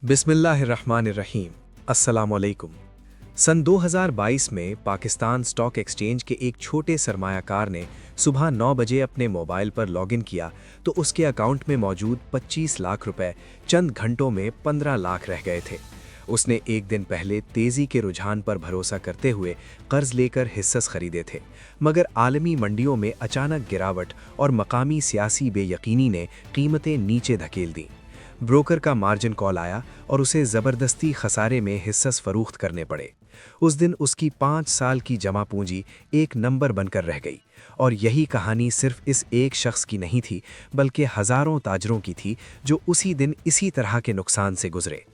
बिस्मिल्लाहिर्रहमानिर्रहीम। अस्सलामुअलैकुम। सन 2022 में पाकिस्तान स्टॉक एक्सचेंज के एक छोटे सरमायाकार ने सुबह 9 बजे अपने मोबाइल पर लॉगिन किया तो उसके अकाउंट में मौजूद 25 लाख रुपए चंद घंटों में 15 लाख रह गए थे। उसने एक दिन पहले तेज़ी के रुझान पर भरोसा करते हुए कर्ज लेकर हिस्सेस खरीदे थे, मगर आलमी मंडियों में अचानक गिरावट और मकामी सियासी बेयकीनी ने कीमतें नीचे धकेल दी। ब्रोकर का मार्जिन कॉल आया और उसे ज़बरदस्ती खसारे में हिस्सेस फरोख्त करने पड़े। उस दिन उसकी 5 साल की जमा पूंजी एक नंबर बनकर रह गई। और यही कहानी सिर्फ इस एक शख्स की नहीं थी, बल्कि हज़ारों ताजरों की थी जो उसी दिन इसी तरह के नुकसान से गुजरे।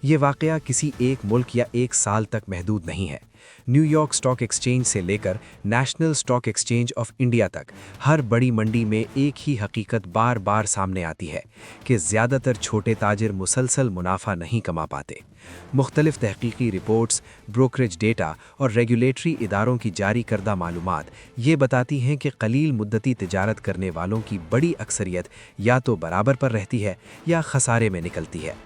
ये वाक़या किसी एक मुल्क या एक साल तक महदूद नहीं है। न्यूयॉर्क स्टॉक एक्सचेंज से लेकर national stock exchange of India तक हर बड़ी मंडी में एक ही हकीकत बार बार सामने आती है कि ज़्यादातर छोटे ताजिर मुसलसल मुनाफा नहीं कमा पाते। मुख्तलिफ तहकीकी रिपोर्ट्स, ब्रोकरेज डेटा और रेगुलेटरी इदारों की जारी करदा मालूमात ये बताती हैं कि कलील मुद्दती तिजारत करने वालों की बड़ी अक्सरियत या तो बराबर पर रहती है या खसारे में निकलती है।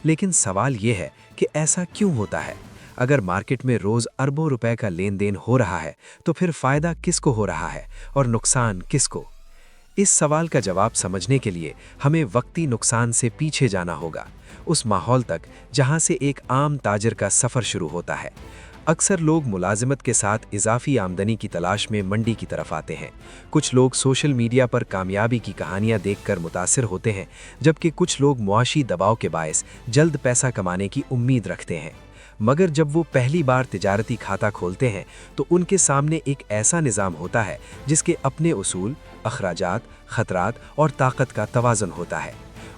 लेकिन सवाल ये है कि ऐसा क्यों होता है? अगर मार्केट में रोज़ अरबों रुपए का लेन देन हो रहा है तो फिर फ़ायदा किसको हो रहा है और नुकसान किसको? इस सवाल का जवाब समझने के लिए हमें वक्ती नुकसान से पीछे जाना होगा, उस माहौल तक जहां से एक आम ताजिर का सफ़र शुरू होता है। अक्सर लोग मुलाजिमत के साथ इजाफी आमदनी की तलाश में मंडी की तरफ आते हैं। कुछ लोग सोशल मीडिया पर कामयाबी की कहानियां देखकर मुतासिर होते हैं, जबकि कुछ लोग मुआशी दबाव के बायस जल्द पैसा कमाने की उम्मीद रखते हैं। मगर जब वो पहली बार तिजारती खाता खोलते हैं तो उनके सामने एक ऐसा निज़ाम होता है जिसके अपने उसूल, अखराजात, खतरात और ताकत का तवाज़ुन होता है।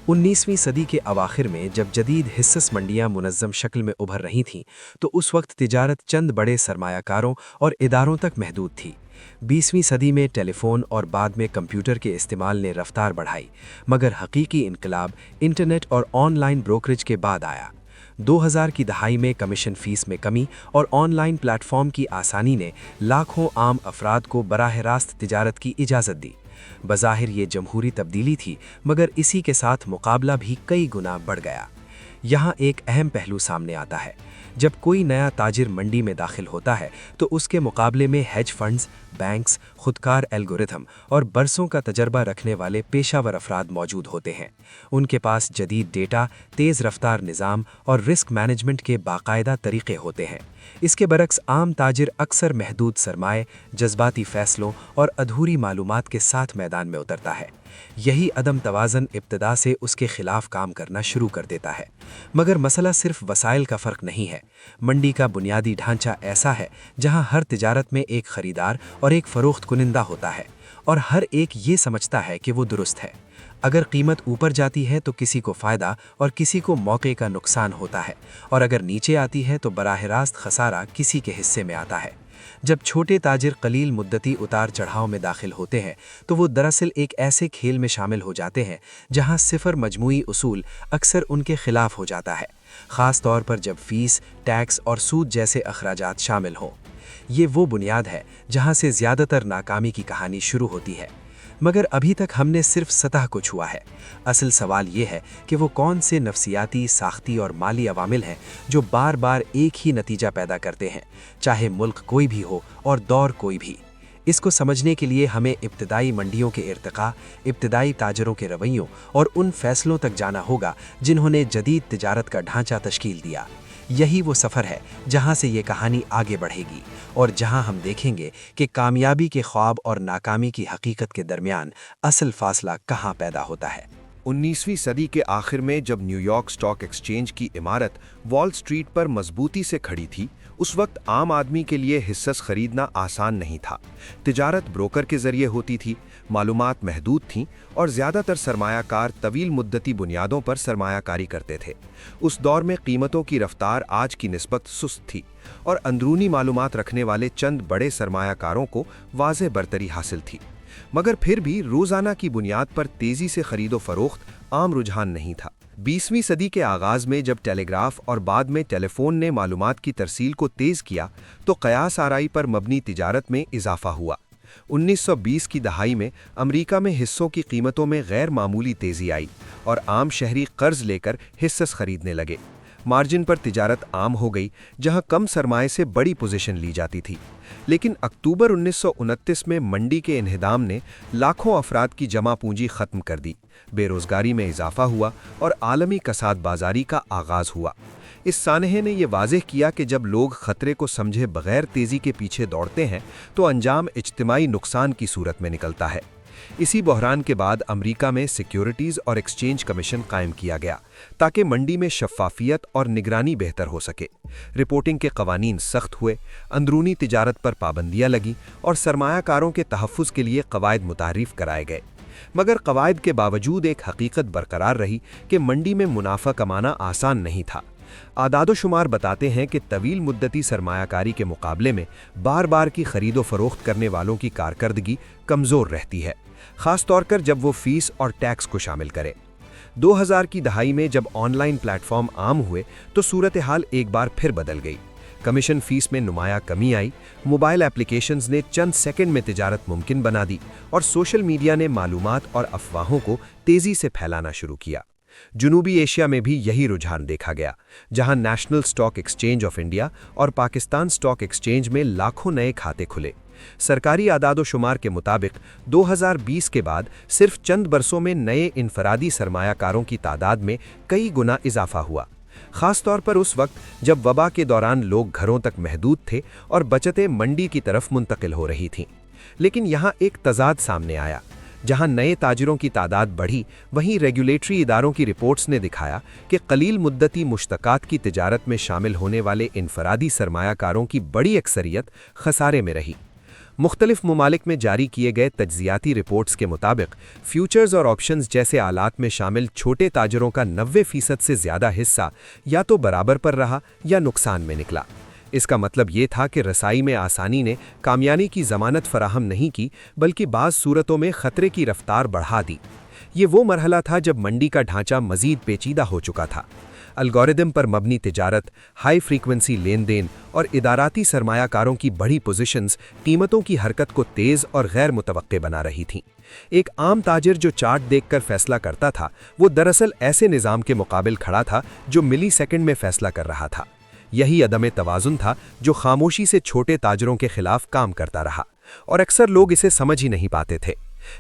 19वीं सदी के अवाखिर में जब जदीद हिस्सेस मंडियां मुनज़्ज़म शक्ल में उभर रही थीं तो उस वक्त तिजारत चंद बड़े सरमायाकारों और इदारों तक महदूद थी। 20वीं सदी में टेलीफोन और बाद में कंप्यूटर के इस्तेमाल ने रफ्तार बढ़ाई, मगर हकीकी इनकलाब इंटरनेट और ऑनलाइन ब्रोकरेज के बाद आया। 2000 की दहाई में कमीशन फीस में कमी और ऑनलाइन प्लेटफॉर्म की आसानी ने लाखों आम अफराद को बराह रास्त तिजारत की इजाज़त दी। बज़ाहिर ये जमहूरी तब्दीली थी, मगर इसी के साथ मुकाबला भी कई गुना बढ़ गया। यहाँ एक अहम पहलू सामने आता है। जब कोई नया ताजिर मंडी में दाखिल होता है तो उसके मुकाबले में हेज फंड्स, बैंक्स, खुदकार एल्गोरिथम और बरसों का तजर्बा रखने वाले पेशावर अफराद मौजूद होते हैं। उनके पास जदीद डेटा, तेज़ रफ्तार निज़ाम और रिस्क मैनेजमेंट के बाकायदा तरीक़े होते हैं। इसके बरक्स आम ताजिर अक्सर महदूद सरमाए, जज्बाती फ़ैसलों और अधूरी मालूमात के साथ मैदान में उतरता है। यही अदम तवाज़न इब्तिदा से उसके खिलाफ काम करना शुरू कर देता है। मगर मसला सिर्फ वसाइल का फ़र्क नहीं है। मंडी का बुनियादी ढांचा ऐसा है जहां हर तिजारत में एक ख़रीदार और एक फ़रोख्त कुनिंदा होता है, और हर एक ये समझता है कि वो दुरुस्त है। अगर कीमत ऊपर जाती है तो किसी को फ़ायदा और किसी को मौके का नुकसान होता है, और अगर नीचे आती है तो बराह रास्त खसारा किसी के हिस्से में आता है। जब छोटे ताजिर कलील मुद्दती उतार चढ़ाव में दाखिल होते हैं तो वो दरअसल एक ऐसे खेल में शामिल हो जाते हैं जहां सिफर मजमूई उसूल अक्सर उनके खिलाफ हो जाता है, ख़ास तौर पर जब फ़ीस, टैक्स और सूद जैसे अखराजात शामिल हों। ये वो बुनियाद है जहां से ज़्यादातर नाकामी की कहानी शुरू होती है। मगर अभी तक हमने सिर्फ सतह को छुआ है। असल सवाल ये है कि वो कौन से नफसियाती, साख्ती और माली अवामिल हैं जो बार बार एक ही नतीजा पैदा करते हैं, चाहे मुल्क कोई भी हो और दौर कोई भी। इसको समझने के लिए हमें इब्तिदाई मंडियों के इर्तिका, इब्तिदाई ताजरों के रवैयों और उन फैसलों तक जाना होगा जिन्होंने जदीद तिजारत का ढांचा तश्कील दिया। यही वो सफ़र है जहां से ये कहानी आगे बढ़ेगी और जहां हम देखेंगे कि कामयाबी के ख्वाब और नाकामी की हकीकत के दरमियान असल फासला कहां पैदा होता है। 19वीं सदी के आखिर में जब न्यूयॉर्क स्टॉक एक्सचेंज की इमारत वॉल स्ट्रीट पर मजबूती से खड़ी थी, उस वक्त आम आदमी के लिए हिस्सेस खरीदना आसान नहीं था। तिजारत ब्रोकर के जरिए होती थी, मालूमात महदूद थीं और ज़्यादातर सरमायाकार तवील मुद्दती बुनियादों पर सरमायाकारी करते थे। उस दौर में कीमतों की रफ्तार आज की निस्बत सुस्त थी और अंदरूनी मालूमात रखने वाले चंद बड़े सरमायाकारों को वाज़ेह बरतरी हासिल थी। मगर फिर भी रोज़ाना की बुनियाद पर तेज़ी से खरीदो फरोख्त आम रुझान नहीं था। 20वीं सदी के आगाज़ में जब टेलीग्राफ और बाद में टेलीफोन ने मालूमात की तरसील को तेज़ किया तो क़यास आराई पर मबनी तिजारत में इजाफ़ा हुआ। 1920 की दहाई में अमेरिका में हिस्सों की कीमतों में गैर मामूली तेजी आई और आम शहरी कर्ज लेकर हिस्से खरीदने लगे। मार्जिन पर तिजारत आम हो गई, जहां कम सरमाए से बड़ी पोजीशन ली जाती थी। लेकिन अक्टूबर 1929 में मंडी के इन्हिदाम ने लाखों अफराद की जमा पूंजी खत्म कर दी, बेरोजगारी में इजाफा हुआ और आलमी कसाद बाजारी का आगाज हुआ। इस सानहे ने यह वाज़ेह किया कि जब लोग खतरे को समझे बगैर तेजी के पीछे दौड़ते हैं तो अंजाम इज्तिमाई नुकसान की सूरत में निकलता है। इसी बहरान के बाद अमेरिका में सिक्योरिटीज और एक्सचेंज कमीशन कायम किया गया ताकि मंडी में शफ़ाफियत और निगरानी बेहतर हो सके। रिपोर्टिंग के कवानीन सख्त हुए, अंदरूनी तिजारत पर पाबंदियां लगी और सरमायाकारों के तहफ़्फ़ुज़ के लिए कवायद मुतारिफ कराए गए। मगर कवायद के बावजूद एक हकीकत बरकरार रही कि मंडी में मुनाफा कमाना आसान नहीं था। आदादोशुमार बताते हैं कि तवील मुद्दती सरमायाकारी के मुकाबले में बार बार की खरीदो फरोख्त करने वालों की कारकर्दगी कमज़ोर रहती है, ख़ास तौर पर जब वो फीस और टैक्स को शामिल करें। 2000 की दहाई में जब ऑनलाइन प्लेटफॉर्म आम हुए तो सूरत हाल एक बार फिर बदल गई। कमीशन फीस में नुमाया कमी आई, मोबाइल एप्लीकेशंस ने चंद सेकंड में तिजारत मुमकिन बना दी और सोशल मीडिया ने मालूमात और अफवाहों को तेज़ी से फैलाना शुरू किया। जनूबी एशिया में भी यही रुझान देखा गया, जहां national stock exchange of India और पाकिस्तान स्टॉक एक्सचेंज में लाखों नए खाते खुले। सरकारी आदादोशुमार के मुताबिक 2020 के बाद सिर्फ चंद बरसों में नए इनफरादी सरमायाकारों की तादाद में कई गुना इजाफा हुआ, ख़ास तौर पर उस वक्त जब वबा के दौरान लोग घरों तक महदूद थे और बचतें मंडी की तरफ मुंतकिल हो रही थीं। लेकिन यहाँ एक तजाद सामने आया। जहां नए ताजिरों की तादाद बढ़ी, वहीं रेगुलेटरी इदारों की रिपोर्ट्स ने दिखाया कि कलील मुद्दती मुश्तकात की तिजारत में शामिल होने वाले इनफरादी सरमायाकारों की बड़ी अक्सरियत खसारे में रही। मुख्तलिफ ममालिक में जारी किए गए तज्जियाती रिपोर्ट्स के मुताबिक फ्यूचर्स और ऑप्शंस जैसे आलात में शामिल छोटे ताजरों का 90% से ज़्यादा हिस्सा या तो बराबर पर रहा या नुकसान में निकला। इसका मतलब ये था कि रसाई में आसानी ने कामयाबी की ज़मानत फराहम नहीं की, बल्कि बाज़ सूरतों में ख़तरे की रफ्तार बढ़ा दी। ये वो मरहला था जब मंडी का ढांचा मज़ीद पेचीदा हो चुका था। अलगोरिदम पर मबनी तिजारत, हाई फ्रीक्वेंसी लेन देन और इदाराती सरमायाकारों की बड़ी पोजीशंस कीमतों की हरकत को तेज़ और गैर मुतवक्के बना रही थीं। एक आम ताजिर जो चार्ट देखकर फैसला करता था, वो दरअसल ऐसे निज़ाम के मुकाबिल खड़ा था जो मिली सेकंड में फैसला कर रहा था। यही अदम तवाज़ुन था जो खामोशी से छोटे ताजरों के खिलाफ काम करता रहा, और अक्सर लोग इसे समझ ही नहीं पाते थे।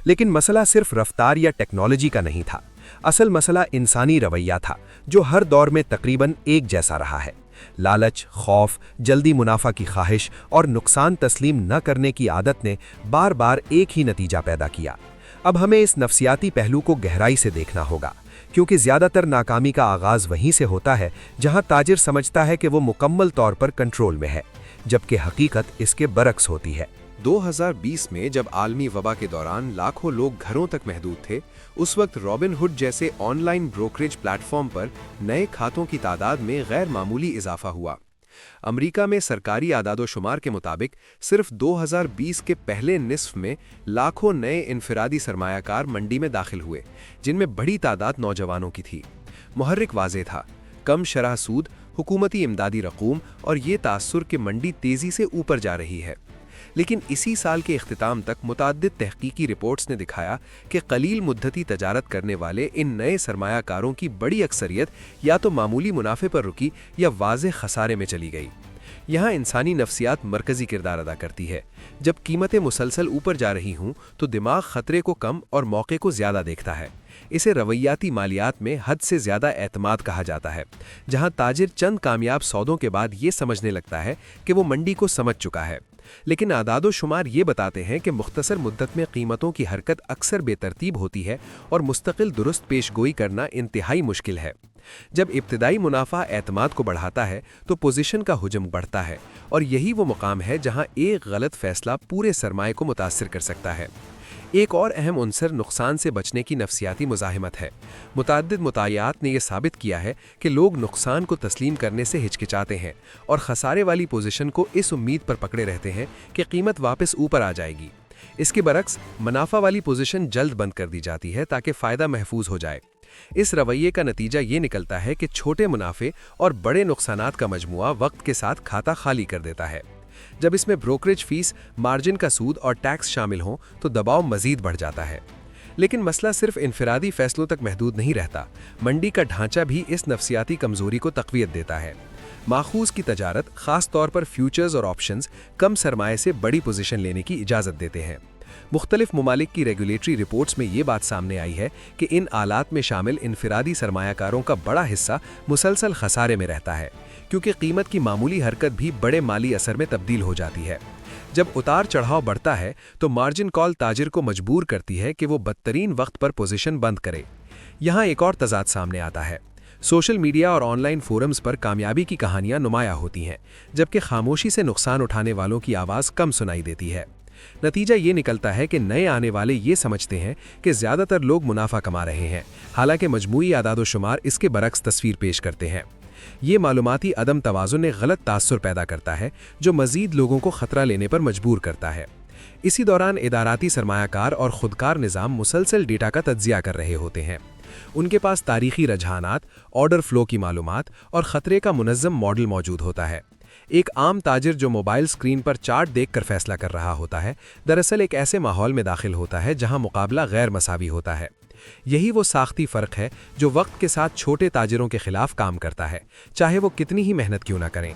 लेकिन मसला सिर्फ रफ्तार या टेक्नोलॉजी का नहीं था। असल मसला इंसानी रवैया था, जो हर दौर में तकरीबन एक जैसा रहा है। लालच, खौफ, जल्दी मुनाफा की ख्वाहिश और नुकसान तस्लीम न करने की आदत ने बार बार एक ही नतीजा पैदा किया। अब हमें इस नफ्सियाती पहलू को गहराई से देखना होगा, क्योंकि ज़्यादातर नाकामी का आगाज़ वहीं से होता है जहां ताजिर समझता है कि वो मुकम्मल तौर पर कंट्रोल में है, जबकि हकीकत इसके बरक्स होती है। 2020 में जब आलमी वबा के दौरान लाखों लोग घरों तक महदूद थे, उस वक्त रॉबिनहुड जैसे ऑनलाइन ब्रोकरेज प्लेटफॉर्म पर नए खातों की तादाद में गैर मामूली इजाफा हुआ। अमेरिका में सरकारी आदादोशुमार के मुताबिक सिर्फ 2020 के पहले निस्फ में लाखों नए इनफरादी सरमायाकार मंडी में दाखिल हुए, जिनमें बड़ी तादाद नौजवानों की थी। मुहर्रिक वाज़ेह था, कम शरह सूद, हुकूमती इमदादी रकूम और ये तासुर कि मंडी तेज़ी से ऊपर जा रही है। लेकिन इसी साल के इख्तिताम तक मुताद्दिद तहकीकी रिपोर्ट्स ने दिखाया कि कलील मुद्दती तजारत करने वाले इन नए सरमायाकारों की बड़ी अक्सरियत या तो मामूली मुनाफे पर रुकी या वाज़ेह खसारे में चली गई। यहाँ इंसानी नफ्सियात मरकज़ी किरदार अदा करती है। जब कीमतें मुसलसल ऊपर जा रही हों तो दिमाग खतरे को कम और मौके को ज़्यादा देखता है। इसे रवैयाती मालियात में हद से ज़्यादा एतमाद कहा जाता है, जहाँ ताजिर चंद कामयाब सौदों के बाद ये समझने लगता है कि वो मंडी को समझ चुका है। लेकिन आदादोशुमार ये बताते हैं कि मुख्तसर मुद्दत में कीमतों की हरकत अक्सर बेतरतीब होती है और मुस्तकिल दुरुस्त पेशगोई करना इंतहाई मुश्किल है। जब इब्तिदाई मुनाफा एतमाद को बढ़ाता है तो पोजीशन का हुजम बढ़ता है, और यही वो मुकाम है जहां एक गलत फैसला पूरे सरमाए को मुतासिर कर सकता है। एक और अहम उन्सर नुकसान से बचने की नफ्सियाती मुज़ाहिमत है। मुतअद्दिद मुतायात ने यह साबित किया है कि लोग नुकसान को तस्लीम करने से हिचकिचाते हैं और खसारे वाली पोजीशन को इस उम्मीद पर पकड़े रहते हैं कि कीमत वापस ऊपर आ जाएगी। इसके बरक्स मुनाफा वाली पोजीशन जल्द बंद कर दी जाती है ताकि फ़ायदा महफूज हो जाए। इस रवैये का नतीजा ये निकलता है कि छोटे मुनाफे और बड़े नुकसानात का मजमुआ वक्त के साथ खाता खाली कर देता है। جب اس میں بروکریج فیس، مارجن کا سود اور ٹیکس شامل ہوں تو دباؤ مزید بڑھ جاتا ہے۔ لیکن مسئلہ صرف انفرادی فیصلوں تک محدود نہیں رہتا، منڈی کا ڈھانچہ بھی اس نفسیاتی کمزوری کو تقویت دیتا ہے۔ ماخوذ کی تجارت، خاص طور پر فیوچرز اور آپشنز، کم سرمایہ سے بڑی پوزیشن لینے کی اجازت دیتے ہیں۔ مختلف ممالک کی ریگولیٹری رپورٹس میں یہ بات سامنے آئی ہے کہ ان آلات میں شامل انفرادی سرمایہ کاروں کا بڑا حصہ مسلسل خسارے میں رہتا ہے، کیونکہ قیمت کی معمولی حرکت بھی بڑے مالی اثر میں تبدیل ہو جاتی ہے۔ جب اتار چڑھاؤ بڑھتا ہے تو مارجن کال تاجر کو مجبور کرتی ہے کہ وہ بدترین وقت پر پوزیشن بند کرے۔ یہاں ایک اور تضاد سامنے آتا ہے۔ سوشل میڈیا اور آن لائن فورمز پر کامیابی کی کہانیاں نمایاں ہوتی ہیں، جبکہ خاموشی سے نقصان اٹھانے والوں کی آواز کم سنائی دیتی ہے۔ نتیجہ یہ نکلتا ہے کہ نئے آنے والے یہ سمجھتے ہیں کہ زیادہ تر لوگ منافع کما رہے ہیں، حالانکہ مجموعی اعداد و شمار اس کے برعکس تصویر پیش کرتے ہیں۔ یہ معلوماتی عدم توازن ایک غلط تاثر پیدا کرتا ہے جو مزید لوگوں کو خطرہ لینے پر مجبور کرتا ہے۔ اسی دوران اداراتی سرمایہ کار اور خودکار نظام مسلسل ڈیٹا کا تجزیہ کر رہے ہوتے ہیں۔ ان کے پاس تاریخی رجحانات، آرڈر فلو کی معلومات اور خطرے کا منظم ماڈل موجود ہوتا ہے۔ ایک عام تاجر جو موبائل سکرین پر چارٹ دیکھ کر فیصلہ کر رہا ہوتا ہے، دراصل ایک ایسے ماحول میں داخل ہوتا ہے جہاں مقابلہ غیر مساوی ہوتا ہے۔ یہی وہ ساختی فرق ہے جو وقت کے ساتھ چھوٹے تاجروں کے خلاف کام کرتا ہے، چاہے وہ کتنی ہی محنت کیوں نہ کریں۔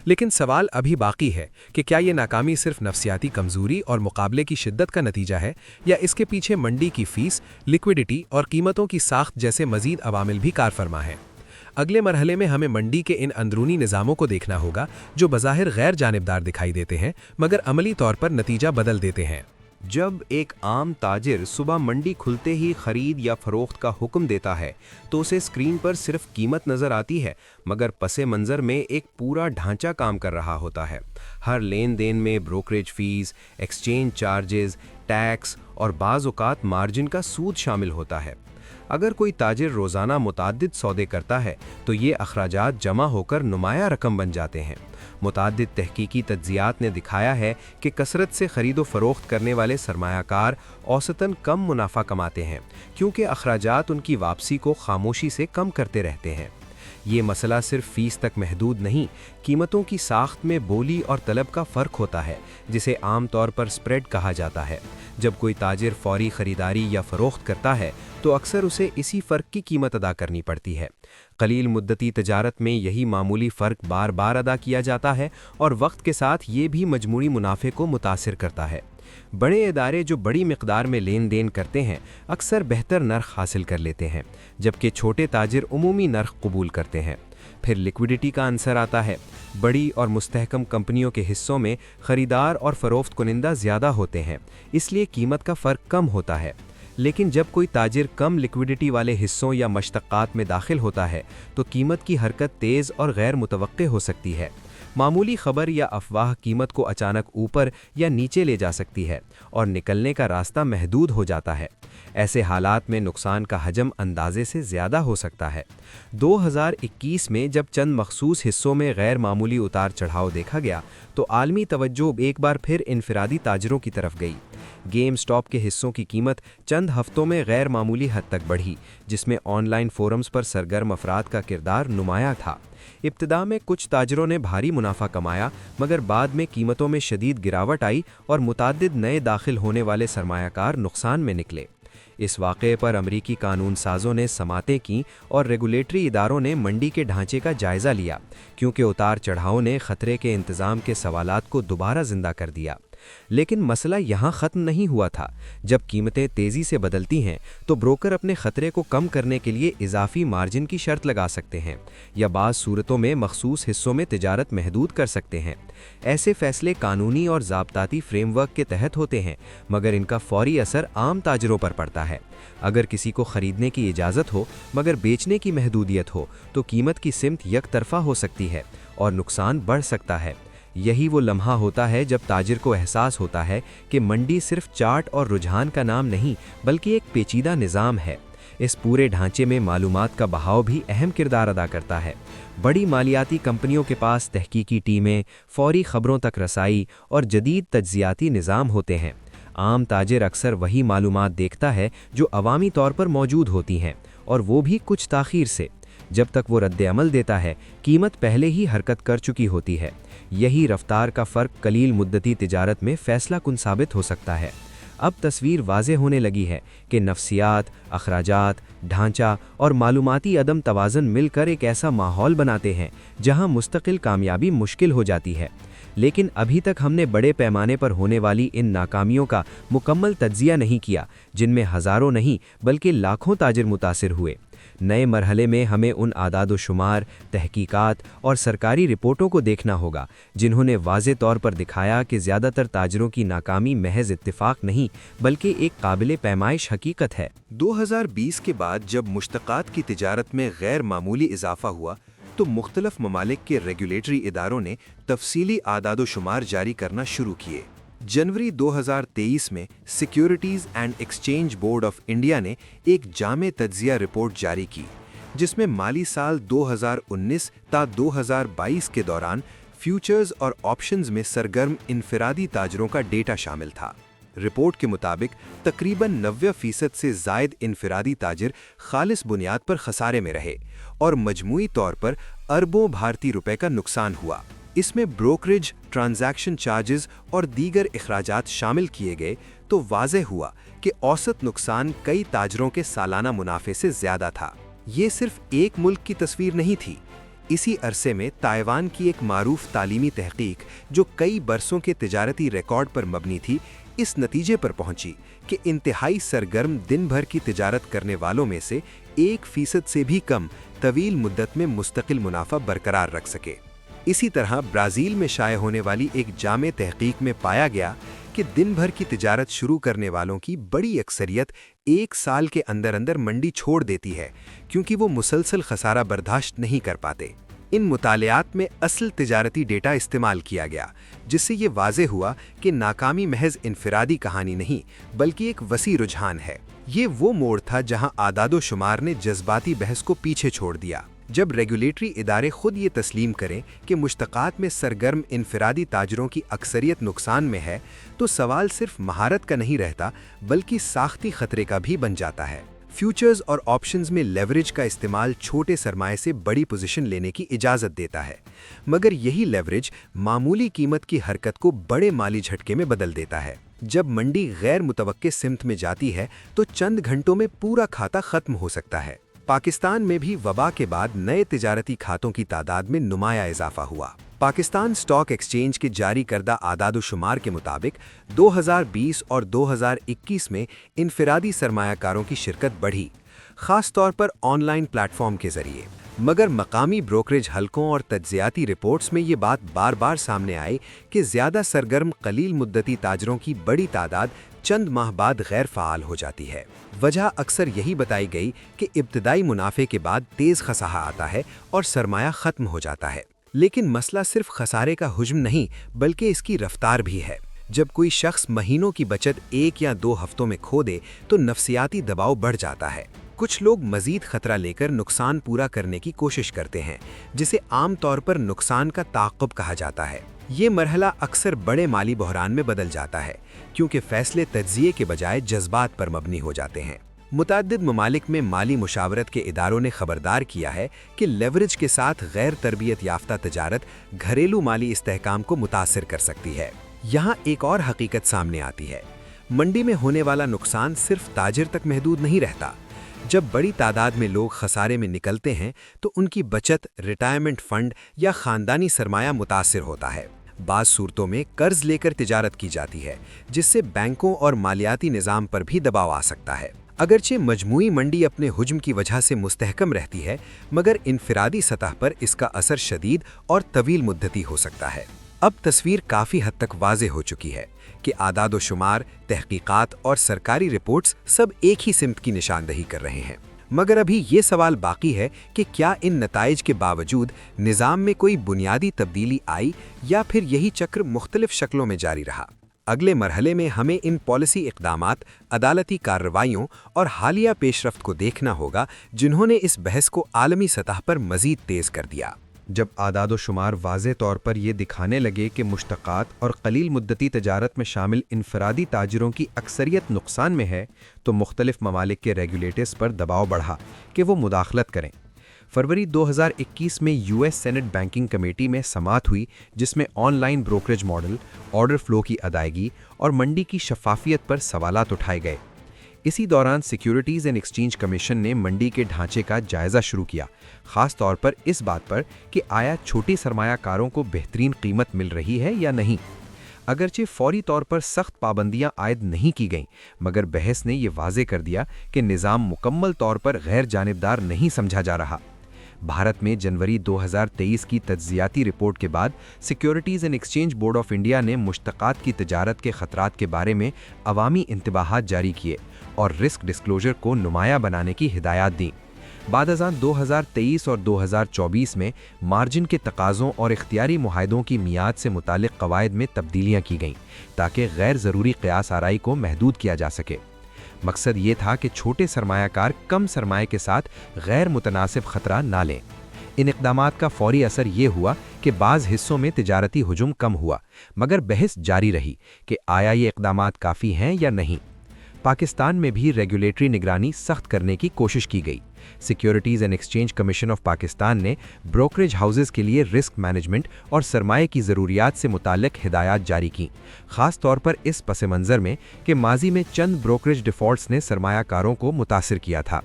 لیکن سوال ابھی باقی ہے کہ کیا یہ ناکامی صرف نفسیاتی کمزوری اور مقابلے کی شدت کا نتیجہ ہے، یا اس کے پیچھے منڈی کی فیس، لیکوئڈٹی اور قیمتوں کی ساخت جیسے مزید عوامل بھی کار فرما ہیں؟ اگلے مرحلے میں ہمیں منڈی کے ان اندرونی نظاموں کو دیکھنا ہوگا جو بظاہر غیر جانبدار دکھائی دیتے ہیں مگر عملی طور پر نتیجہ بدل دیتے ہیں۔ جب ایک عام تاجر صبح منڈی کھلتے ہی خرید یا فروخت کا حکم دیتا ہے تو اسے اسکرین پر صرف قیمت نظر آتی ہے، مگر پس منظر میں ایک پورا ڈھانچہ کام کر رہا ہوتا ہے۔ ہر لین دین میں brokerage fees, exchange charges, tax اور بعض اوقات مارجن کا سود شامل ہوتا ہے۔ اگر کوئی تاجر روزانہ متعدد سودے کرتا ہے تو یہ اخراجات جمع ہو کر نمایاں رقم بن جاتے ہیں۔ متعدد تحقیقی تجزیات نے دکھایا ہے کہ کثرت سے خرید و فروخت کرنے والے سرمایہ کار اوسطاً کم منافع کماتے ہیں، کیونکہ اخراجات ان کی واپسی کو خاموشی سے کم کرتے رہتے ہیں۔ یہ مسئلہ صرف فیس تک محدود نہیں، قیمتوں کی ساخت میں بولی اور طلب کا فرق ہوتا ہے، جسے عام طور پر سپریڈ کہا جاتا ہے۔ جب کوئی تاجر فوری خریداری یا فروخت کرتا ہے تو اکثر اسے اسی فرق کی قیمت ادا کرنی پڑتی ہے۔ قلیل مدتی تجارت میں یہی معمولی فرق بار بار ادا کیا جاتا ہے اور وقت کے ساتھ یہ بھی مجموعی منافع کو متاثر کرتا ہے۔ بڑے ادارے جو بڑی مقدار میں لین دین کرتے ہیں اکثر بہتر نرخ حاصل کر لیتے ہیں، جبکہ چھوٹے تاجر عمومی نرخ قبول کرتے ہیں۔ پھر لیکوئڈٹی کا عنصر آتا ہے۔ بڑی اور مستحکم کمپنیوں کے حصوں میں خریدار اور فروخت کنندہ زیادہ ہوتے ہیں، اس لیے قیمت کا فرق کم ہوتا ہے۔ لیکن جب کوئی تاجر کم لیکوئڈٹی والے حصوں یا مشتقات میں داخل ہوتا ہے تو قیمت کی حرکت تیز اور غیر متوقع ہو سکتی ہے۔ معمولی خبر یا افواہ قیمت کو اچانک اوپر یا نیچے لے جا سکتی ہے اور نکلنے کا راستہ محدود ہو جاتا ہے۔ ایسے حالات میں نقصان کا حجم اندازے سے زیادہ ہو سکتا ہے۔ 2021 میں جب چند مخصوص حصوں میں غیر معمولی اتار چڑھاؤ دیکھا گیا تو عالمی توجہ ایک بار پھر انفرادی تاجروں کی طرف گئی۔ گیم سٹاپ کے حصوں کی قیمت چند ہفتوں میں غیر معمولی حد تک بڑھی، جس میں آن لائن فورمز پر سرگرم افراد کا کردار نمایاں تھا۔ ابتدا میں کچھ تاجروں نے بھاری منافع کمایا، مگر بعد میں قیمتوں میں شدید گراوٹ آئی اور متعدد نئے داخل ہونے والے سرمایہ کار نقصان میں نکلے۔ اس واقعے پر امریکی قانون سازوں نے سماعتیں کیں اور ریگولیٹری اداروں نے منڈی کے ڈھانچے کا جائزہ لیا، کیونکہ اتار چڑھاؤ نے خطرے کے انتظام کے سوالات کو دوبارہ زندہ کر دیا۔ لیکن مسئلہ یہاں ختم نہیں ہوا تھا۔ جب قیمتیں تیزی سے بدلتی ہیں تو بروکر اپنے خطرے کو کم کرنے کے لیے اضافی مارجن کی شرط لگا سکتے ہیں یا بعض صورتوں میں مخصوص حصوں میں تجارت محدود کر سکتے ہیں۔ ایسے فیصلے قانونی اور ضابطاتی فریم ورک کے تحت ہوتے ہیں، مگر ان کا فوری اثر عام تاجروں پر پڑتا ہے۔ اگر کسی کو خریدنے کی اجازت ہو مگر بیچنے کی محدودیت ہو تو قیمت کی سمت یک طرفہ ہو سکتی ہے اور نقصان بڑھ سکتا ہے۔ یہی وہ لمحہ ہوتا ہے جب تاجر کو احساس ہوتا ہے کہ منڈی صرف چارٹ اور رجحان کا نام نہیں بلکہ ایک پیچیدہ نظام ہے۔ اس پورے ڈھانچے میں معلومات کا بہاؤ بھی اہم کردار ادا کرتا ہے۔ بڑی مالیاتی کمپنیوں کے پاس تحقیقی ٹیمیں، فوری خبروں تک رسائی اور جدید تجزیاتی نظام ہوتے ہیں۔ عام تاجر اکثر وہی معلومات دیکھتا ہے جو عوامی طور پر موجود ہوتی ہیں، اور وہ بھی کچھ تاخیر سے۔ जब तक वो रद्द अमल देता है, कीमत पहले ही हरकत कर चुकी होती है। यही रफ्तार का फ़र्क कलील मुद्दती तिजारत में फ़ैसला कुन साबित हो सकता है। अब तस्वीर वाज़े होने लगी है कि नफ्सियात, अखराजात, ढांचा और मालूमाती अदम तवाज़न मिलकर एक ऐसा माहौल बनाते हैं जहां मुस्तकिल कामयाबी मुश्किल हो जाती है। लेकिन अभी तक हमने बड़े पैमाने पर होने वाली इन नाकामियों का मुकम्मल तज्ज़िया नहीं किया, जिनमें हज़ारों नहीं बल्कि लाखों ताजिर मुतासिर हुए। नए मरहले में हमें उन आदाद व शुमार, तहकीकात और सरकारी रिपोर्टों को देखना होगा जिन्होंने वाज़े तौर पर दिखाया कि ज़्यादातर ताजरों की नाकामी महज इत्तिफाक नहीं बल्कि एक काबिल पैमाइश हकीकत है। 2020 के बाद जब मुश्तक़ात की तिजारत में गैर मामूली इजाफा हुआ तो मुख्तलिफ ममालिक के रेगुलेटरी इदारों ने तफसीली आदाद शुमार जारी करना शुरू किए। जनवरी 2023 में securities and exchange board of India ने एक जामे तज्ज़िया रिपोर्ट जारी की, जिसमें माली साल 2019 ta 2022 के दौरान फ्यूचर्स और ऑप्शंस में सरगर्म इनफरादी ताजरों का डेटा शामिल था। रिपोर्ट के मुताबिक तकरीबन 90% से ज़ायद इनफरादी ताजिर खालिस बुनियाद पर खसारे में रहे और मजमूई तौर पर अरबों भारतीय रुपए का नुकसान हुआ। इसमें ब्रोकरेज, ट्रांजैक्शन चार्जेस और दीगर अखराजात शामिल किए गए तो वाज़ेह हुआ कि औसत नुकसान कई ताजरों के सालाना मुनाफे से ज़्यादा था। ये सिर्फ एक मुल्क की तस्वीर नहीं थी। इसी अरसे में ताइवान की एक मारूफ तालीमी तहकीक जो कई बरसों के तिजारती रिकॉर्ड पर मबनी थी, इस नतीजे पर पहुंची कि इंतहाई सरगर्म दिन भर की तिजारत करने वालों में से 1% से भी कम तवील मुद्दत में मुस्तकिल मुनाफा बरकरार रख सके। इसी तरह ब्राज़ील में शाये होने वाली एक जामे तहकीक में पाया गया कि दिन भर की तिजारत शुरू करने वालों की बड़ी अक्सरियत 1 साल के अंदर अंदर मंडी छोड़ देती है, क्योंकि वो मुसलसल खसारा बर्दाश्त नहीं कर पाते। इन मुतालियात में असल तिजारती डेटा इस्तेमाल किया गया, जिससे ये वाज़े हुआ कि नाकामी महज इनफरादी कहानी नहीं बल्कि एक वसी रुझान है। ये वो मोड़ था जहां आदादो शुमार ने जज्बाती बहस को पीछे छोड़ दिया। जब रेगुलेटरी इदारे खुद ये तस्लीम करें कि मुश्तक़ात में सरगर्म इनफरादी ताजरों की अक्सरियत नुकसान में है, तो सवाल सिर्फ महारत का नहीं रहता बल्कि साख्ती खतरे का भी बन जाता है। फ्यूचर्स और ऑप्शंस में लेवरेज का इस्तेमाल छोटे सरमाए से बड़ी पोजीशन लेने की इजाज़त देता है, मगर यही लेवरेज मामूली कीमत की हरकत को बड़े माली झटके में बदल देता है। जब मंडी गैर मुतवक्के सिमत में जाती है तो चंद घंटों में पूरा खाता ख़त्म हो सकता है। पाकिस्तान में भी वबा के बाद नए तिजारती खातों की तादाद में नुमाया इजाफा हुआ। पाकिस्तान स्टॉक एक्सचेंज के जारी करदा आदाद-ओ-शुमार के मुताबिक 2020 और 2021 में इनफरादी सरमायाकारों की शिरकत बढ़ी, ख़ास तौर पर ऑनलाइन प्लेटफॉर्म के ज़रिए। मगर मकामी ब्रोकरेज हलकों और तज्ज़ियाती रिपोर्ट्स में ये बात बार बार सामने आई कि ज़्यादा सरगर्म कलील मुद्दती ताजरों की बड़ी तादाद चंद माह बाद गैर फ़ाल हो जाती है। वजह अक्सर यही बताई गई कि इब्तदाई मुनाफे के बाद तेज़ खसाहा आता है और सरमाया ख़त्म हो जाता है। लेकिन मसला सिर्फ खसारे का हुज्म नहीं बल्कि इसकी रफ्तार भी है। जब कोई शख्स महीनों की बचत 1 या 2 हफ्तों में खो दे तो नफ्सियाती दबाव बढ़ जाता है। कुछ लोग मजीद खतरा लेकर नुकसान पूरा करने की कोशिश करते हैं, जिसे आम तौर पर नुकसान का ताक़ुब कहा जाता है। ये मरहला अक्सर बड़े माली बहरान में बदल जाता है, क्योंकि फैसले तज्ज़िये के बजाय जज्बात पर मबनी हो जाते हैं। मुताद्दिद ममालिक में माली मुशावरत के इदारों ने खबरदार किया है कि लेवरेज के साथ गैर तरबियत याफ्ता तजारत घरेलू माली इस्तेहकाम को मुतासिर कर सकती है। यहाँ एक और हकीकत सामने आती है। मंडी में होने वाला नुकसान सिर्फ ताजिर तक महदूद नहीं रहता। जब बड़ी तादाद में लोग खसारे में निकलते हैं तो उनकी बचत, रिटायरमेंट फंड या ख़ानदानी सरमाया मुतासिर होता है। बाज़ सूरतों में कर्ज लेकर तिजारत की जाती है, जिससे बैंकों और मालियाती निज़ाम पर भी दबाव आ सकता है। अगरचे मजमूई मंडी अपने हुज्म की वजह से मुस्तहकम रहती है, मगर इनफरादी सतह पर इसका असर शदीद और तवील मुद्दती हो सकता है। अब तस्वीर काफ़ी हद तक वाज़े हो चुकी है कि आदाद व शुमार, तहकीकात और सरकारी रिपोर्ट्स सब एक ही सिमत की निशानदही कर रहे हैं। मगर अभी ये सवाल बाकी है कि क्या इन नताइज के बावजूद निज़ाम में कोई बुनियादी तब्दीली आई या फिर यही चक्र मुख्तलिफ शक्लों में जारी रहा। अगले मरहले में हमें इन पॉलिसी इक़दामात, अदालती कार्रवाइयों और हालिया पेशरफ्त को देखना होगा, जिन्होंने इस बहस को आलमी सतह पर मज़ीद तेज़ कर दिया। जब आदाद शुमार वाज़े तौर पर ये दिखाने लगे कि मुश्तक़ात और कलील मुद्दती तजारत में शामिल इनफरादी ताजिरों की अक्सरियत नुकसान में है, तो मुख्तलिफ ममालिक के रेगुलेटर्स पर दबाव बढ़ा कि वो मुदाखलत करें। फरवरी 2021 में यूएस सेनेट बैंकिंग कमेटी में समाअत हुई, जिसमें online brokerage model, order flow की अदायगी और मंडी की शफाफियत पर सवालात उठाए गए। इसी दौरान सिक्योरिटीज़ एंड एक्सचेंज कमीशन ने मंडी के ढांचे का जायज़ा शुरू किया, खास तौर पर इस बात पर कि आया छोटे सरमायाकारों को बेहतरीन कीमत मिल रही है या नहीं। अगरचे फौरी तौर पर सख्त पाबंदियां आयद नहीं की गईं, मगर बहस ने यह वाजे कर दिया कि निज़ाम मुकम्मल तौर पर गैर जानिबदार नहीं समझा जा रहा। भारत में जनवरी 2023 की तज्ज़ियाती रिपोर्ट के बाद securities and exchange board of India ने मुश्तक़ात की तजारत के ख़तरात के बारे में अवामी इंतबाहात जारी किए और रिस्क डिस्क्लोजर को नुमाया बनाने की हिदायत दी। बादअज़ां 2023 और 2024 में मार्जिन के तकाज़ों और इख्तियारी मुआहदों की मियाद से मुतालिक कवायद में तब्दीलियाँ की गईं, ताकि गैर ज़रूरी क़यास आराई को महदूद किया जा सके। मकसद ये था कि छोटे सरमायाकार कम सरमाए के साथ गैर मुतनासिब ख़तरा ना लें। इन इक़दामात का फौरी असर ये हुआ कि बाज़ हिस्सों में तिजारती हुजूम कम हुआ, मगर बहस जारी रही कि आया ये इक़दामात काफ़ी हैं या नहीं। पाकिस्तान में भी रेगुलेटरी निगरानी सख्त करने की कोशिश की गई। Securities and exchange commission of Pakistan ने ब्रोकरेज हाउसेस के लिए रिस्क मैनेजमेंट और सरमाए की ज़रूरियात से मुताल्लिक़ हिदायत जारी की, ख़ास तौर पर इस पस मंज़र में कि माजी में चंद ब्रोकरेज डिफ़ॉल्ट्स ने सरमायाकारों को मुतासिर किया था।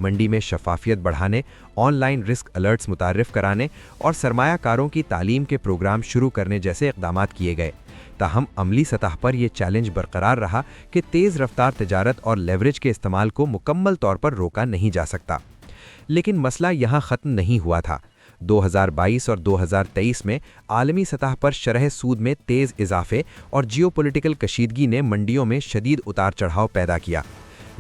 मंडी में शफाफियत बढ़ाने, ऑनलाइन रिस्क अलर्ट्स मुतारिफ़ कराने और सरमायाकारों की तालीम के प्रोग्राम शुरू करने जैसे इक़दामात किए गए। ताहम अमली सतह पर यह चैलेंज बरकरार रहा कि तेज़ रफ्तार तिजारत और लेवरेज के इस्तेमाल को मुकम्मल तौर पर रोका नहीं जा सकता। लेकिन मसला यहाँ ख़त्म नहीं हुआ था। 2022 और 2023 में आलमी सतह पर शरह सूद में तेज़ इजाफे और जियोपॉलिटिकल कशीदगी ने मंडियों में शदीद उतार चढ़ाव पैदा किया।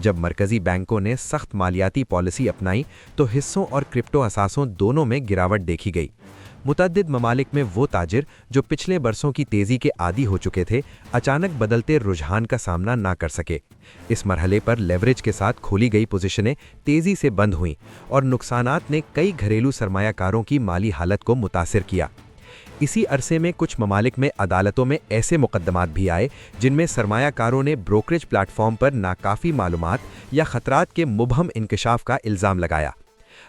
जब मरकज़ी बैंकों ने सख्त मालियाती पॉलिसी अपनाई तो हिस्सों और क्रिप्टो असासों दोनों में गिरावट देखी गई। मुतअद्दिद ममालिक में वो ताजिर जो पिछले बरसों की तेज़ी के आदी हो चुके थे, अचानक बदलते रुझान का सामना ना कर सके। इस मरहले पर लेवरेज के साथ खोली गई पोजीशनें तेज़ी से बंद हुईं और नुकसानात ने कई घरेलू सरमायाकारों की माली हालत को मुतासिर किया। इसी अरसे में कुछ ममालिक में अदालतों में ऐसे मुकदमात भी आए जिनमें सरमायाकारों ने ब्रोकरेज प्लेटफॉर्म पर नाकाफ़ी मालूमात या ख़तरात के मुबहम इंकशाफ का इल्ज़ाम लगाया।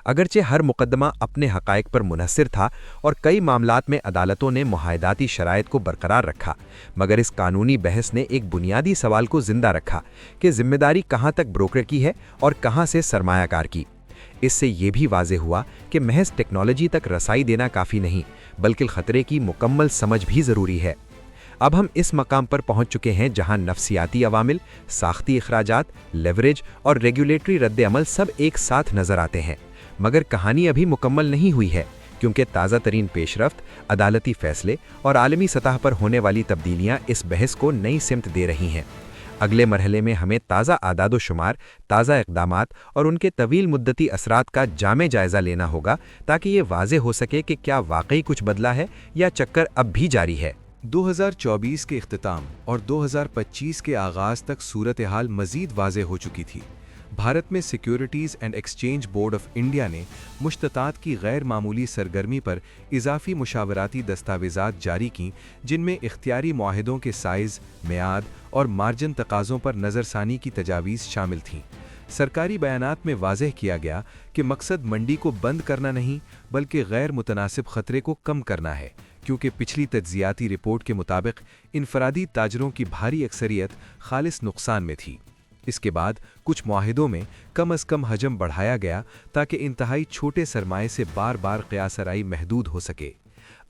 अगरचे हर मुकदमा अपने हक़ाइक़ पर मुनहसिर था और कई मामलात में अदालतों ने मुआहदाती शराइत को बरकरार रखा, मगर इस कानूनी बहस ने एक बुनियादी सवाल को ज़िंदा रखा कि ज़िम्मेदारी कहाँ तक ब्रोकर की है और कहाँ से सरमायाकार की। इससे ये भी वाज़े हुआ कि महज टेक्नोलॉजी तक रसाई देना काफ़ी नहीं, बल्कि ख़तरे की मुकम्मल समझ भी ज़रूरी है। अब हम इस मकाम पर पहुंच चुके हैं जहां नफसियाती अवामिल, साख्ती अखराजात, लेवरेज और रेगुलेटरी रद्द-ए-अमल सब एक साथ नज़र आते हैं। मगर कहानी अभी मुकम्मल नहीं हुई है, क्योंकि ताज़ा तरीन पेशरफ्त, अदालती फ़ैसले और आलमी सतह पर होने वाली तब्दीलियाँ इस बहस को नई सिमत दे रही हैं। अगले मरहले में हमें ताज़ा आदाद व शुमार, ताज़ा इक़दामात और उनके तवील मुद्दती असरात का जामे जायज़ा लेना होगा, ताकि ये वाज़े हो सके कि क्या वाकई कुछ बदला है या चक्कर अब भी जारी है। 2024 के इख्तिताम और 2025 के आगाज़ तक सूरत हाल मज़ीद वाज़े हो चुकी थी। भारत में securities and exchange board of India ने मुश्ततात की गैर मामूली सरगर्मी पर इजाफी मुशावराती दस्तावेज़ात जारी की, जिनमें इख्तियारी मुआहदों के साइज़, मियाद और मार्जिन तकाज़ों पर नज़रसानी की तजावीज़ शामिल थीं। सरकारी बयानात में वाज़ेह किया गया कि मकसद मंडी को बंद करना नहीं, बल्कि गैर मुतनासिब ख़तरे को कम करना है, क्योंकि पिछली तज्ज़ियाती रिपोर्ट के मुताबिक इनफरादी ताजरों की भारी अक्सरियत खालिस नुकसान में थी। इसके बाद कुछ मुआहिदों में कम अज़ कम हजम बढ़ाया गया ताकि इंतहाई छोटे सरमाए से बार बार क़यासराई महदूद हो सके।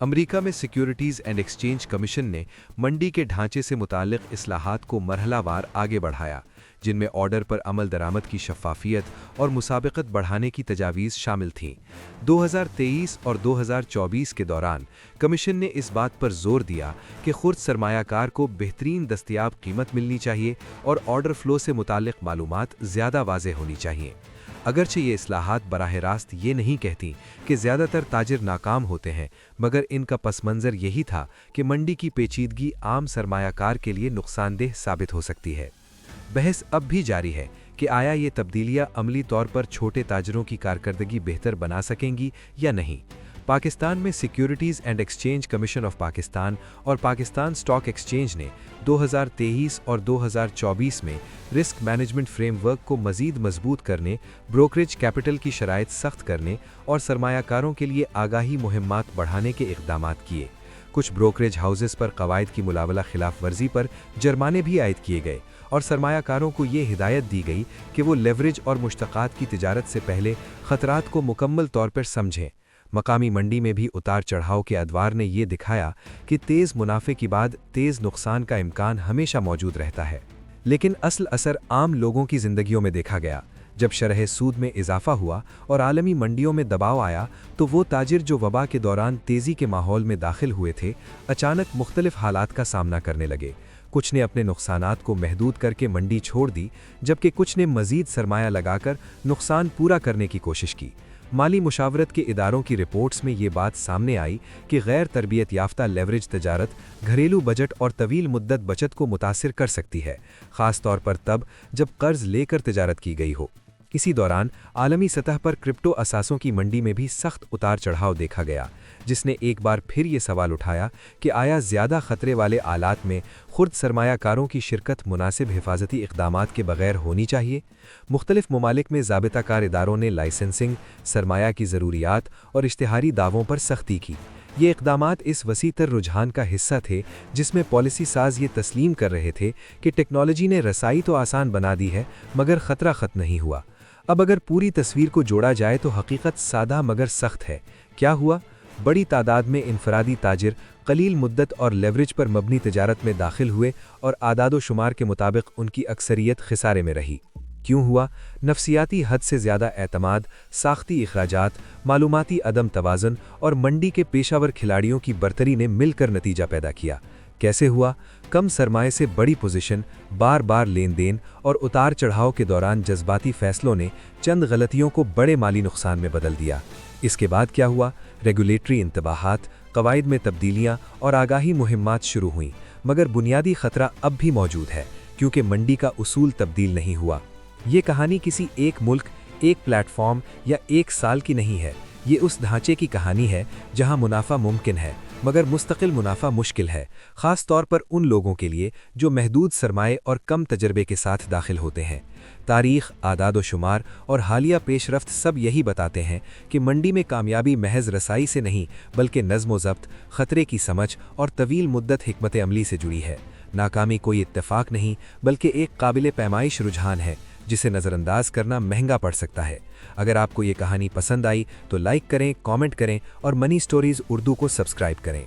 अमेरिका में सिक्योरिटीज़ एंड एक्सचेंज कमीशन ने मंडी के ढांचे से मुताल्लिक़ इस्लाहात को मरहलावार आगे बढ़ाया, जिनमें ऑर्डर पर अमल दरामद की शफ़ाफ़ियत और मुसाबक़त बढ़ाने की तजावीज़ शामिल थीं। 2023 और 2024 के दौरान कमीशन ने इस बात पर जोर दिया कि खुर्द सरमायाकार को बेहतरीन दस्तयाब कीमत मिलनी चाहिए और ऑर्डर फ़्लो से मुताल्लिक़ मालूमात ज़्यादा वाज़ेह होनी चाहिए। अगरचे ये इस्लाहात बराह रास्त ये नहीं कहती कि ज़्यादातर ताजिर नाकाम होते हैं, मगर इनका पस मंज़र यही था कि मंडी की पेचीदगी आम सरमायाकार के लिए नुकसानदेह साबित हो सकती है। बहस अब भी जारी है कि आया ये तब्दीलियाँ अमली तौर पर छोटे ताजरों की कारकर्दगी बेहतर बना सकेंगी या नहीं। पाकिस्तान में securities and exchange commission of Pakistan और पाकिस्तान स्टॉक एक्सचेंज ने 2023 और 2024 में रिस्क मैनेजमेंट फ्रेमवर्क को मज़ीद मजबूत करने, ब्रोकरेज कैपिटल की शराइत सख्त करने और सरमायाकारों के लिए आगाही मुहिम्मात बढ़ाने के इक़दामात किए। कुछ ब्रोकरेज हाउसेस पर कवायद की मुलावला खिलाफ वर्जी पर जुर्माने भी आयद किए गए और सरमायाकारों को ये हिदायत दी गई कि वो लेवरेज और मुश्तक़ात की तिजारत से पहले ख़तरात को मुकम्मल तौर पर समझें। मकामी मंडी में भी उतार चढ़ाव के अदवार ने ये दिखाया कि तेज़ मुनाफे के बाद तेज़ नुकसान का इम्कान हमेशा मौजूद रहता है। लेकिन असल असर आम लोगों की ज़िंदगियों में देखा गया। जब शरह सूद में इजाफा हुआ और आलमी मंडियों में दबाव आया तो वो ताजिर जो वबा के दौरान तेज़ी के माहौल में दाखिल हुए थे, अचानक मुख्तलिफ हालात का सामना करने लगे। कुछ ने अपने नुकसानात को महदूद करके मंडी छोड़ दी, जबकि कुछ ने मज़ीद सरमाया लगाकर नुकसान पूरा करने की कोशिश की। माली मुशावरत के इदारों की रिपोर्ट्स में ये बात सामने आई कि गैर तरबियत याफ्ता लेवरेज तजारत घरेलू बजट और तवील मुद्दत बचत को मुतासिर कर सकती है, ख़ास तौर पर तब जब कर्ज लेकर तजारत की गई हो। इसी दौरान आलमी सतह पर क्रिप्टो असासों की मंडी में भी सख्त उतार चढ़ाव देखा गया, जिसने एक बार फिर ये सवाल उठाया कि आया ज़्यादा ख़तरे वाले आलात में खुर्द सरमायाकारों की शिरकत मुनासिब हिफाजती इक़दामात के बग़ैर होनी चाहिए। मुख्तलिफ ममालिक में ज़ाबिताकार इदारों ने लाइसेंसिंग, सरमाया की ज़रूरियात और इश्तिहारी दावों पर सख्ती की। ये इक़दामात इस वसीतर रुझान का हिस्सा थे जिसमें पॉलिसी साज ये तस्लीम कर रहे थे कि टेक्नोलॉजी ने रसाई तो आसान बना दी है, मगर ख़तरा ख़त्म नहीं हुआ। अब अगर पूरी तस्वीर को जोड़ा जाए तो हकीकत सादा मगर सख्त है। क्या हुआ? बड़ी तादाद में इनफरादी ताजिर कलील मुद्दत और लेवरेज पर मबनी तिजारत में दाखिल हुए और आदादो शुमार के मुताबिक उनकी अक्सरियत खिसारे में रही। क्यों हुआ? नफसियाती हद से ज़्यादा एतमाद, साख्ती इखराजात, मालूमाती अदम तवाज़ुन और मंडी के पेशावर खिलाड़ियों की बरतरी ने मिलकर नतीजा पैदा किया। कैसे हुआ? कम सरमाए से बड़ी पोजीशन, बार बार लेन देन और उतार चढ़ाव के दौरान जज्बाती फैसलों ने चंद गलतियों को बड़े माली नुकसान में बदल दिया। इसके बाद क्या हुआ? रेगुलेटरी इंतबाहात, कवायद में तब्दीलियां और आगाही मुहिम्मात शुरू हुईं, मगर बुनियादी खतरा अब भी मौजूद है, क्योंकि मंडी का उसूल तब्दील नहीं हुआ। ये कहानी किसी एक मुल्क, एक प्लेटफॉर्म या एक साल की नहीं है। ये उस ढांचे की कहानी है जहां मुनाफा मुमकिन है, मगर मुस्तकिल मुनाफा मुश्किल है, ख़ास तौर पर उन लोगों के लिए जो महदूद सरमाए और कम तजर्बे के साथ दाखिल होते हैं। तारीख़, आदाद व शुमार और हालिया पेशरफ्त सब यही बताते हैं कि मंडी में कामयाबी महज रसाई से नहीं, बल्कि नज़्म व ज़ब्त, ख़तरे की समझ और तवील मुद्दत हिकमत अमली से जुड़ी है। नाकामी कोई इत्तेफाक नहीं, बल्कि एक काबिल पैमाइश रुझान है जिसे नज़रअंदाज करना महंगा पड़ सकता है। अगर आपको ये कहानी पसंद आई तो लाइक करें, कमेंट करें और मनी स्टोरीज़ उर्दू को सब्सक्राइब करें।